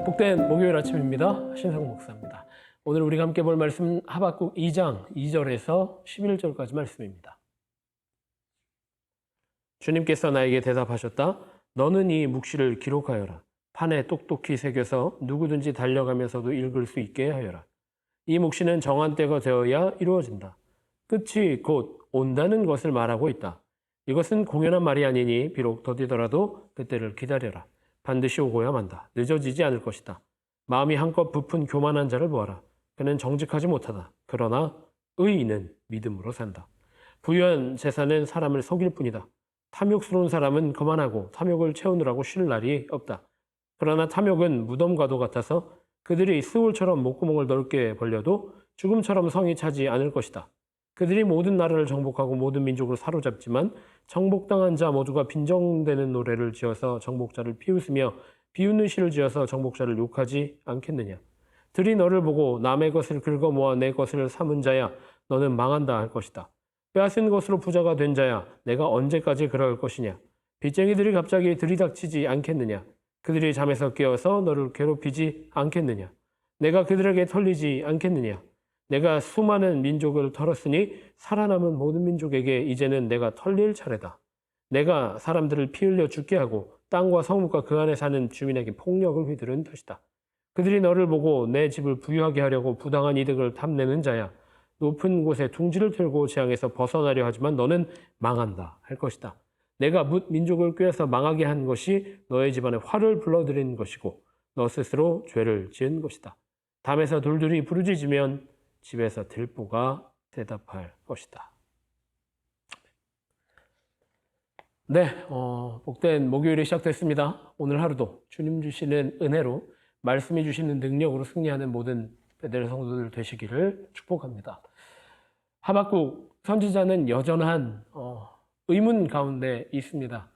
복된 목요일 아침입니다. 신성 목사입니다. 오늘 우리가 함께 볼 말씀 하박국 2장 2절에서 11절까지 말씀입니다. 주님께서 나에게 대답하셨다. 너는 이 묵시를 기록하여라. 판에 똑똑히 새겨서 누구든지 달려가면서도 읽을 수 있게 하여라. 이 묵시는 정한 때가 되어야 이루어진다. 끝이 곧 온다는 것을 말하고 있다. 이것은 공연한 말이 아니니 비록 더디더라도 그때를 기다려라. 반드시 오고야 만다. 늦어지지 않을 것이다. 마음이 한껏 부푼 교만한 자를 보아라. 그는 정직하지 못하다. 그러나 의인은 믿음으로 산다. 부유한 재산은 사람을 속일 뿐이다. 탐욕스러운 사람은 그만하고 탐욕을 채우느라고 쉴 날이 없다. 그러나 탐욕은 무덤과도 같아서 그들이 스올처럼 목구멍을 넓게 벌려도 죽음처럼 성이 차지 않을 것이다. 그들이 모든 나라를 정복하고 모든 민족을 사로잡지만 정복당한 자 모두가 빈정대는 노래를 지어서 정복자를 비웃으며 비웃는 시를 지어서 정복자를 욕하지 않겠느냐. 들이 너를 보고 남의 것을 긁어 모아 내 것을 삼은 자야 너는 망한다 할 것이다. 빼앗은 것으로 부자가 된 자야 내가 언제까지 그럴 것이냐. 빚쟁이들이 갑자기 들이닥치지 않겠느냐. 그들이 잠에서 깨어서 너를 괴롭히지 않겠느냐. 내가 그들에게 털리지 않겠느냐. 내가 수많은 민족을 털었으니 살아남은 모든 민족에게 이제는 내가 털릴 차례다. 내가 사람들을 피 흘려 죽게 하고 땅과 성읍과 그 안에 사는 주민에게 폭력을 휘두른 탓이다. 그들이 너를 보고 내 집을 부유하게 하려고 부당한 이득을 탐내는 자야. 높은 곳에 둥지를 틀고 재앙에서 벗어나려 하지만 너는 망한다 할 것이다. 내가 뭇 민족을 꾀해서 망하게 한 것이 너의 집안에 화를 불러들인 것이고 너 스스로 죄를 지은 것이다. 담에서 돌들이 부르짖으면 집에서 들보가 대답할 것이다. 네, 복된 목요일이 시작됐습니다. 오늘 하루도 주님 주시는 은혜로 말씀해 주시는 능력으로 승리하는 모든 베델 성도들 되시기를 축복합니다. 하박국 선지자는 여전한 의문 가운데 있습니다.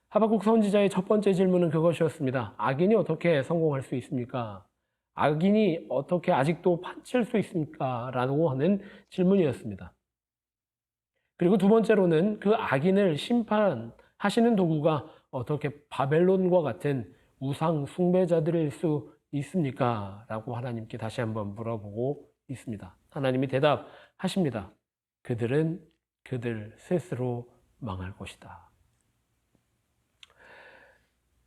하박국 선지자의 첫 번째 질문은 그것이었습니다. 악인이 어떻게 성공할 수 있습니까? 악인이 어떻게 아직도 판칠 수 있습니까? 라고 하는 질문이었습니다. 그리고 두 번째로는 그 악인을 심판하시는 도구가 어떻게 바벨론과 같은 우상 숭배자들일 수 있습니까? 라고 하나님께 다시 한번 물어보고 있습니다. 하나님이 대답하십니다. 그들은 그들 스스로 망할 것이다.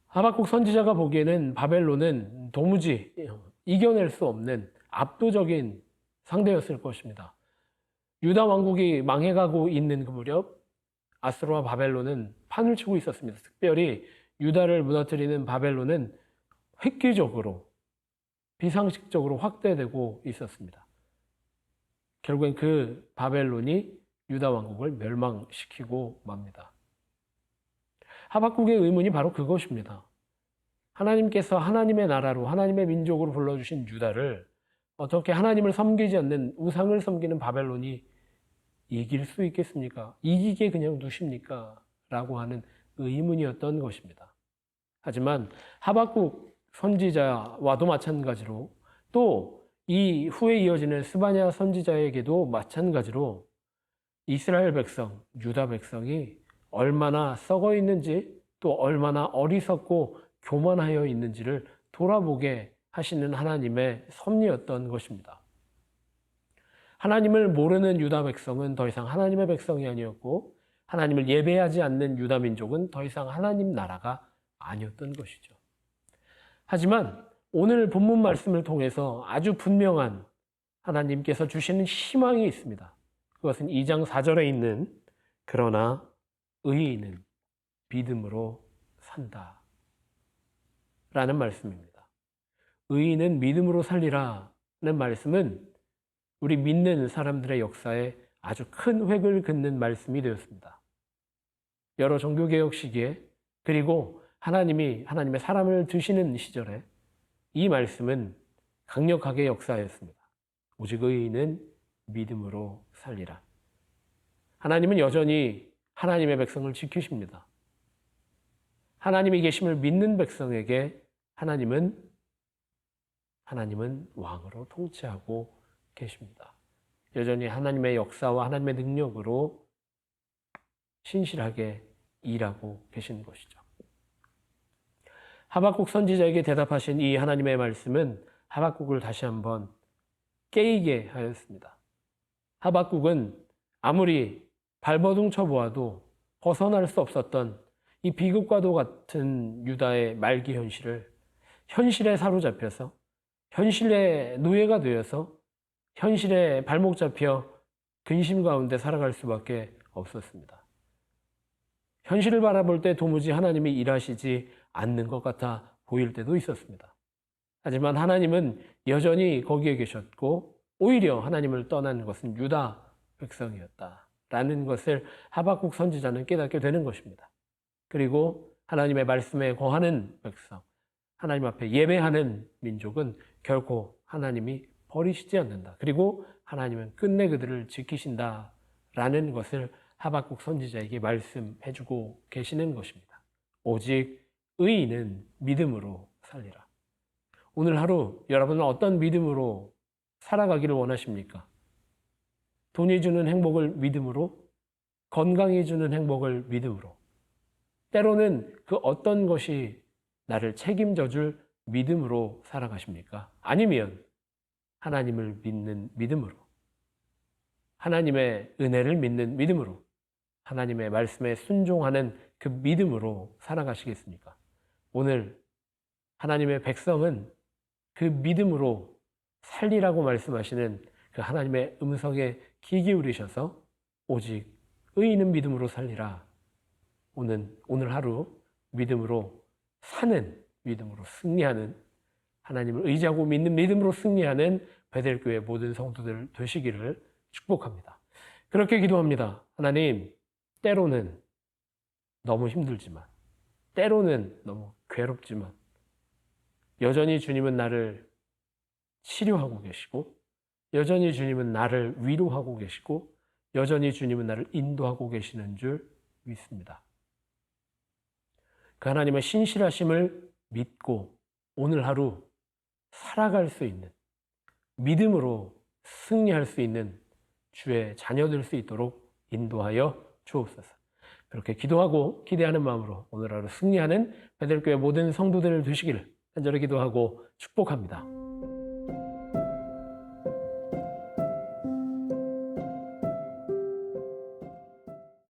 하박국 선지자가 보기에는 바벨론은 도무지 이겨낼 수 없는 압도적인 상대였을 것입니다. 유다 왕국이 망해가고 있는 그 무렵 아수르와 바벨론은 판을 치고 있었습니다. 특별히 유다를 무너뜨리는 바벨론은 획기적으로 비상식적으로 확대되고 있었습니다. 결국엔 그 바벨론이 유다 왕국을 멸망시키고 맙니다. 하박국의 의문이 바로 그것입니다. 하나님께서 하나님의 나라로 하나님의 민족으로 불러주신 유다를 어떻게 하나님을 섬기지 않는 우상을 섬기는 바벨론이 이길 수 있겠습니까? 이기게 그냥 두십니까? 라고 하는 의문이었던 것입니다. 하지만 하박국 선지자와도 마찬가지로 또 이 후에 이어지는 스바냐 선지자에게도 마찬가지로 이스라엘 백성, 유다 백성이 얼마나 썩어 있는지 또 얼마나 어리석고 교만하여 있는지를 돌아보게 하시는 하나님의 섭리였던 것입니다. 하나님을 모르는 유다 백성은 더 이상 하나님의 백성이 아니었고 하나님을 예배하지 않는 유다 민족은 더 이상 하나님 나라가 아니었던 것이죠. 하지만 오늘 본문 말씀을 통해서 아주 분명한 하나님께서 주시는 희망이 있습니다. 그것은 2장 4절에 있는 그러나 의인은 믿음으로 산다 라는 말씀입니다. 의인은 믿음으로 살리라는 말씀은 우리 믿는 사람들의 역사에 아주 큰 획을 긋는 말씀이 되었습니다. 여러 종교개혁 시기에 그리고 하나님의 사람을 드시는 시절에 이 말씀은 강력하게 역사하였습니다. 오직 의인은 믿음으로 살리라. 하나님은 여전히 하나님의 백성을 지키십니다. 하나님의 계심을 믿는 백성에게 하나님은 왕으로 통치하고 계십니다. 여전히 하나님의 역사와 하나님의 능력으로 신실하게 일하고 계신 것이죠. 하박국 선지자에게 대답하신 이 하나님의 말씀은 하박국을 다시 한번 깨이게 하였습니다. 하박국은 아무리 발버둥 쳐보아도 벗어날 수 없었던 이 비극과도 같은 유다의 말기 현실에 사로잡혀서 현실의 노예가 되어서 현실에 발목 잡혀 근심 가운데 살아갈 수밖에 없었습니다. 현실을 바라볼 때 도무지 하나님이 일하시지 않는 것 같아 보일 때도 있었습니다. 하지만 하나님은 여전히 거기에 계셨고 오히려 하나님을 떠난 것은 유다 백성이었다라는 것을 하박국 선지자는 깨닫게 되는 것입니다. 그리고 하나님의 말씀에 거하는 백성, 하나님 앞에 예배하는 민족은 결코 하나님이 버리시지 않는다. 그리고 하나님은 끝내 그들을 지키신다라는 것을 하박국 선지자에게 말씀해주고 계시는 것입니다. 오직 의인은 믿음으로 살리라. 오늘 하루 여러분은 어떤 믿음으로 살아가기를 원하십니까? 돈이 주는 행복을 믿음으로, 건강이 주는 행복을 믿음으로, 때로는 그 어떤 것이 나를 책임져 줄 믿음으로 살아가십니까? 아니면 하나님을 믿는 믿음으로, 하나님의 은혜를 믿는 믿음으로, 하나님의 말씀에 순종하는 그 믿음으로 살아가시겠습니까? 오늘 하나님의 백성은 그 믿음으로 살리라고 말씀하시는 그 하나님의 음성에 귀 기울이셔서 오직 의인은 믿음으로 살리라. 오늘 하루 믿음으로 사는, 믿음으로 승리하는, 하나님을 의지하고 믿는 믿음으로 승리하는 베델교회 모든 성도들 되시기를 축복합니다. 그렇게 기도합니다. 하나님, 때로는 너무 힘들지만, 때로는 너무 괴롭지만, 여전히 주님은 나를 치료하고 계시고, 여전히 주님은 나를 위로하고 계시고, 여전히 주님은 나를 인도하고 계시는 줄 믿습니다. 그 하나님의 신실하심을 믿고 오늘 하루 살아갈 수 있는, 믿음으로 승리할 수 있는 주의 자녀 될 수 있도록 인도하여 주옵소서. 그렇게 기도하고 기대하는 마음으로 오늘 하루 승리하는 베델교회 모든 성도들 되시기를 간절히 기도하고 축복합니다.